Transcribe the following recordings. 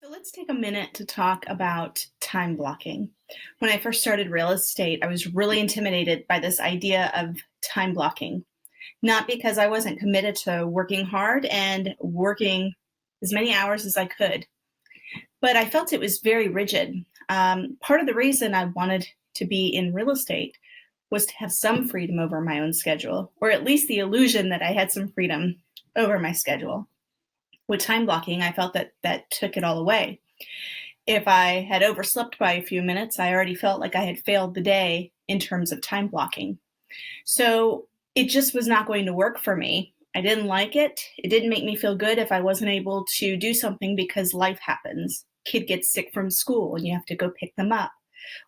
So let's take a minute to talk about time blocking. When I first started real estate, I was really intimidated by this idea of time blocking, not because I wasn't committed to working hard and working as many hours as I could, but I felt it was very rigid. Part of the reason I wanted to be in real estate was to have some freedom over my own schedule, or at least the illusion that I had some freedom over my schedule. With time blocking, I felt that took it all away. If I had overslept by a few minutes, I already felt like I had failed the day in terms of time blocking. So it just was not going to work for me. I didn't like it. It didn't make me feel good if I wasn't able to do something because life happens. Kid gets sick from school and you have to go pick them up.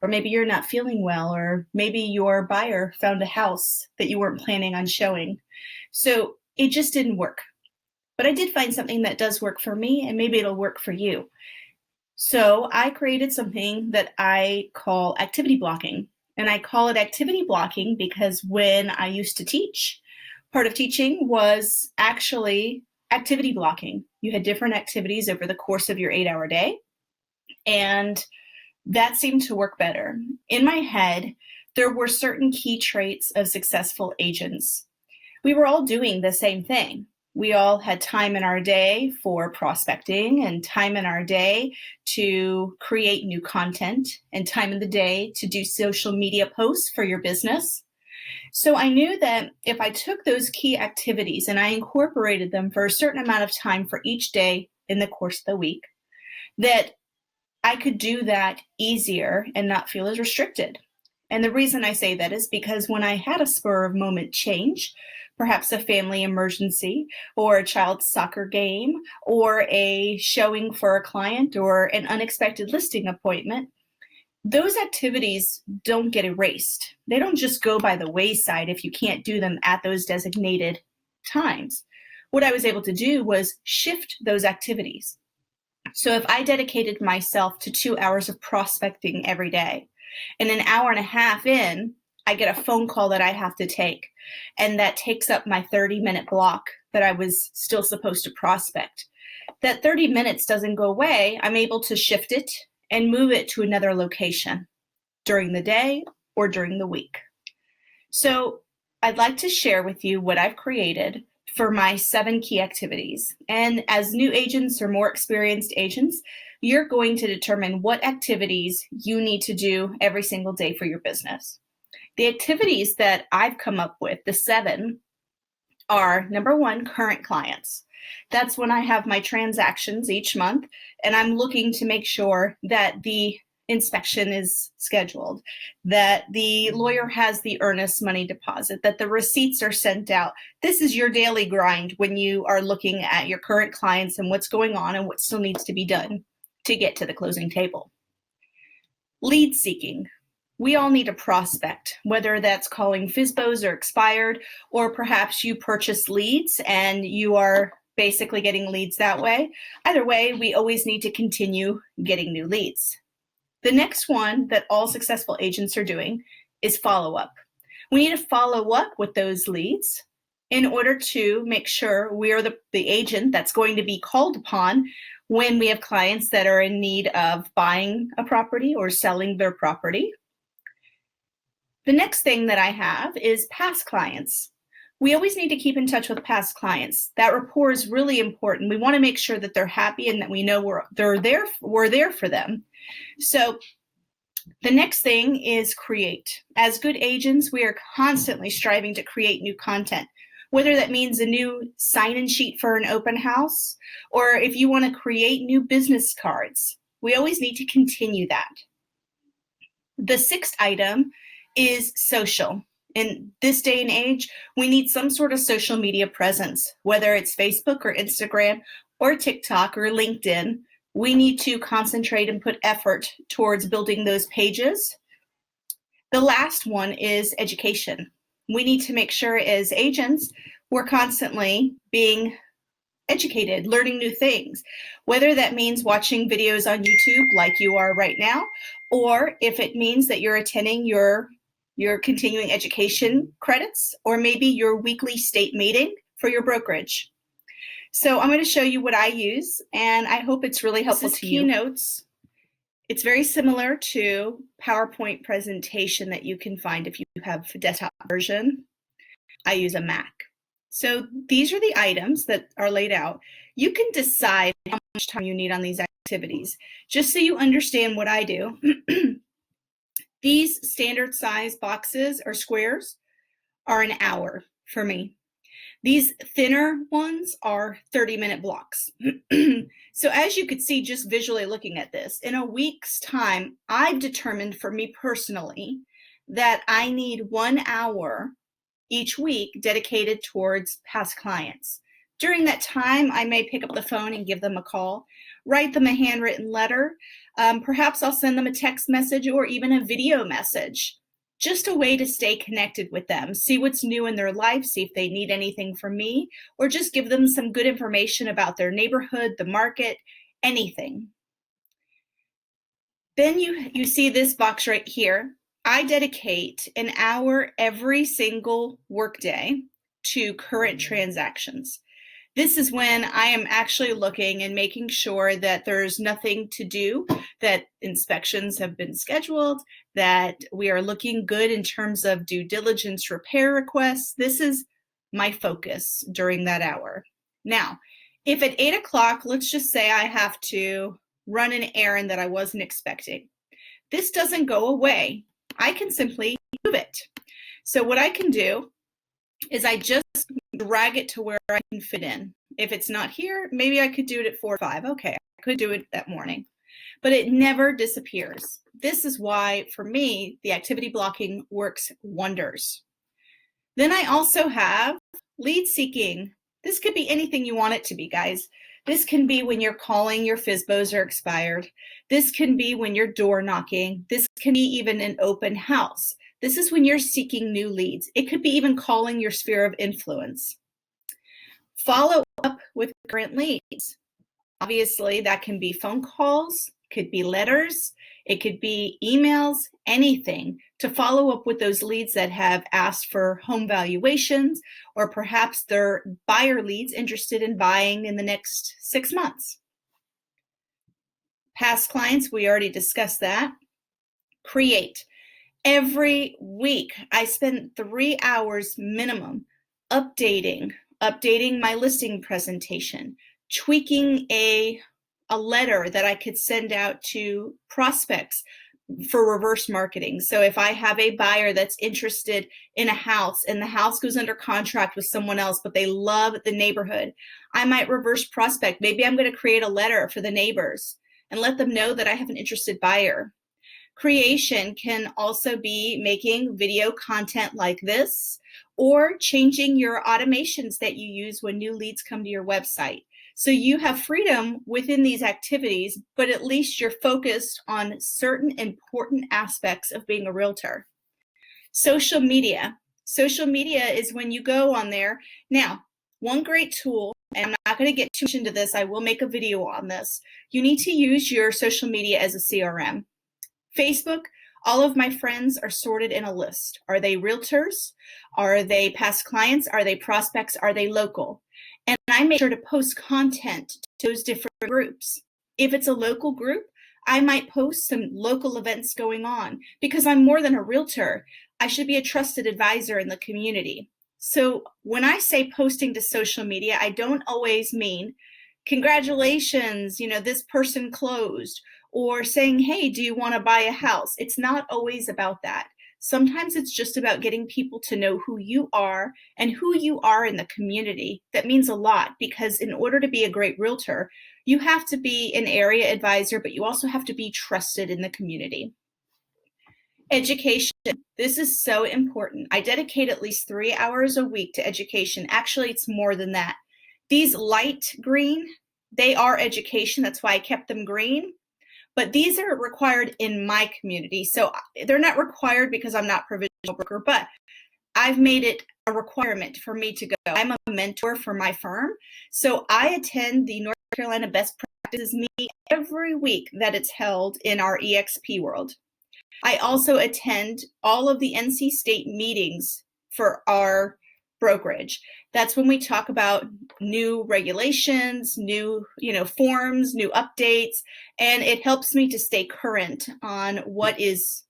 Or maybe you're not feeling well, or maybe your buyer found a house that you weren't planning on showing. So it just didn't work. But I did find something that does work for me, and maybe it'll work for you. So I created something that I call activity blocking. And I call it activity blocking because when I used to teach, part of teaching was actually activity blocking. You had different activities over the course of your 8-hour day, and that seemed to work better. In my head, there were certain key traits of successful agents. We were all doing the same thing. We all had time in our day for prospecting and time in our day to create new content and time in the day to do social media posts for your business. So I knew that if I took those key activities and I incorporated them for a certain amount of time for each day in the course of the week, that I could do that easier and not feel as restricted. And the reason I say that is because when I had a spur of moment change, perhaps a family emergency or a child's soccer game or a showing for a client or an unexpected listing appointment, those activities don't get erased. They don't just go by the wayside if you can't do them at those designated times. What I was able to do was shift those activities. So if I dedicated myself to 2 hours of prospecting every day, and an hour and a half in, I get a phone call that I have to take, and that takes up my 30-minute block that I was still supposed to prospect. That 30 minutes doesn't go away. I'm able to shift it and move it to another location during the day or during the week. So I'd like to share with you what I've created for my 7 key activities. And as new agents or more experienced agents, you're going to determine what activities you need to do every single day for your business. The activities that I've come up with, the 7, are number 1, current clients. That's when I have my transactions each month, and I'm looking to make sure that the inspection is scheduled, that the lawyer has the earnest money deposit, that the receipts are sent out. This is your daily grind when you are looking at your current clients and what's going on and what still needs to be done to get to the closing table. Lead seeking. We all need a prospect, whether that's calling FSBOs or expired, or perhaps you purchase leads and you are basically getting leads that way. Either way, we always need to continue getting new leads. The next one that all successful agents are doing is follow-up. We need to follow up with those leads in order to make sure we are the agent that's going to be called upon when we have clients that are in need of buying a property or selling their property. The next thing that I have is past clients. We always need to keep in touch with past clients. That rapport is really important. We want to make sure that they're happy and that we know we're there for them. So the next thing is create. As good agents, we are constantly striving to create new content, whether that means a new sign-in sheet for an open house, or if you want to create new business cards. We always need to continue that. The 6th item is social. In this day and age, we need some sort of social media presence, whether it's Facebook or Instagram or TikTok or LinkedIn. We need to concentrate and put effort towards building those pages. The last one is education. We need to make sure as agents, we're constantly being educated, learning new things, whether that means watching videos on YouTube like you are right now, or if it means that you're attending your continuing education credits, or maybe your weekly state meeting for your brokerage. So I'm going to show you what I use, and I hope it's really helpful to you. Keynotes. It's very similar to PowerPoint presentation that you can find if you have a desktop version. I use a Mac. So these are the items that are laid out. You can decide how much time you need on these activities. Just so you understand what I do, these standard size boxes or squares are an hour for me. These thinner ones are 30-minute blocks. So as you could see, just visually looking at this, in a week's time, I've determined for me personally that I need 1 hour each week dedicated towards past clients. During that time, I may pick up the phone and give them a call, write them a handwritten letter. Perhaps I'll send them a text message or even a video message. Just a way to stay connected with them, see what's new in their life, see if they need anything from me, or just give them some good information about their neighborhood, the market, anything. Then you see this box right here. I dedicate an hour every single workday to current transactions. This is when I am actually looking and making sure that there's nothing to do, that inspections have been scheduled, that we are looking good in terms of due diligence repair requests. This is my focus during that hour. Now, if at 8 o'clock, let's just say I have to run an errand that I wasn't expecting, this doesn't go away. I can simply move it. So what I can do is I just drag it to where I can fit in. If it's not here, maybe I could do it at 4 or 5. Okay, I could do it that morning, but it never disappears. This is why, for me, the activity blocking works wonders. Then I also have lead seeking. This could be anything you want it to be, guys. This can be when you're calling your FSBOs are expired. This can be when you're door knocking. This can be even an open house. This is when you're seeking new leads. It could be even calling your sphere of influence. Follow up with current leads. Obviously, that can be phone calls, could be letters, it could be emails, anything to follow up with those leads that have asked for home valuations, or perhaps they're buyer leads interested in buying in the next 6 months. Past clients, we already discussed that. Create. Every week, I spend 3 hours minimum updating my listing presentation, tweaking a letter that I could send out to prospects for reverse marketing. So if I have a buyer that's interested in a house and the house goes under contract with someone else, but they love the neighborhood, I might reverse prospect. Maybe I'm going to create a letter for the neighbors and let them know that I have an interested buyer. Creation can also be making video content like this, or changing your automations that you use when new leads come to your website. So you have freedom within these activities, but at least you're focused on certain important aspects of being a realtor. Social media. Social media is when you go on there. Now, one great tool, and I'm not going to get too much into this, I will make a video on this. You need to use your social media as a CRM. Facebook, all of my friends are sorted in a list. Are they realtors? Are they past clients? Are they prospects? Are they local? And I make sure to post content to those different groups. If it's a local group, I might post some local events going on, because I'm more than a realtor. I should be a trusted advisor in the community. So when I say posting to social media, I don't always mean, congratulations, this person closed, or saying, hey, do you want to buy a house? It's not always about that. Sometimes it's just about getting people to know who you are and who you are in the community. That means a lot, because in order to be a great realtor, you have to be an area advisor, but you also have to be trusted in the community. Education. This is so important. I dedicate at least 3 hours a week to education. Actually, it's more than that. These light green, they are education. That's why I kept them green. But these are required in my community. So they're not required because I'm not a provisional broker, but I've made it a requirement for me to go. I'm a mentor for my firm. So I attend the North Carolina Best Practices meeting every week that it's held in our EXP world. I also attend all of the NC State meetings for our brokerage. That's when we talk about new regulations, new, forms, new updates, and it helps me to stay current on what is,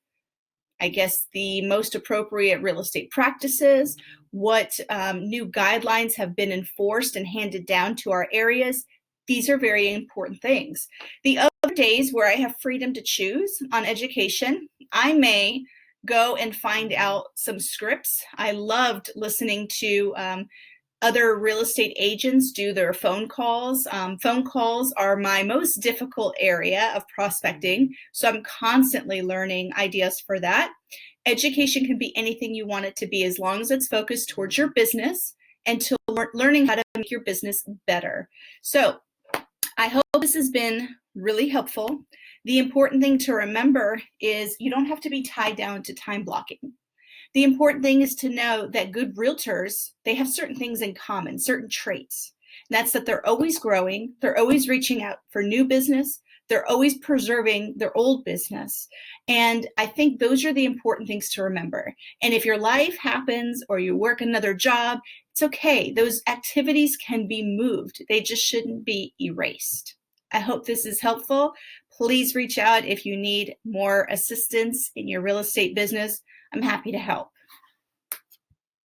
I guess, the most appropriate real estate practices, what new guidelines have been enforced and handed down to our areas. These are very important things. The other days where I have freedom to choose on education, I may go and find out some scripts. I loved listening to other real estate agents do their phone calls. Phone calls are my most difficult area of prospecting, so I'm constantly learning ideas for that. Education can be anything you want it to be as long as it's focused towards your business and to learning how to make your business better. So I hope this has been really helpful. The important thing to remember is you don't have to be tied down to time blocking. The important thing is to know that good realtors, they have certain things in common, certain traits. And that's that they're always growing, they're always reaching out for new business, they're always preserving their old business. And I think those are the important things to remember. And if your life happens or you work another job, it's okay. Those activities can be moved. They just shouldn't be erased. I hope this is helpful. Please reach out if you need more assistance in your real estate business. I'm happy to help.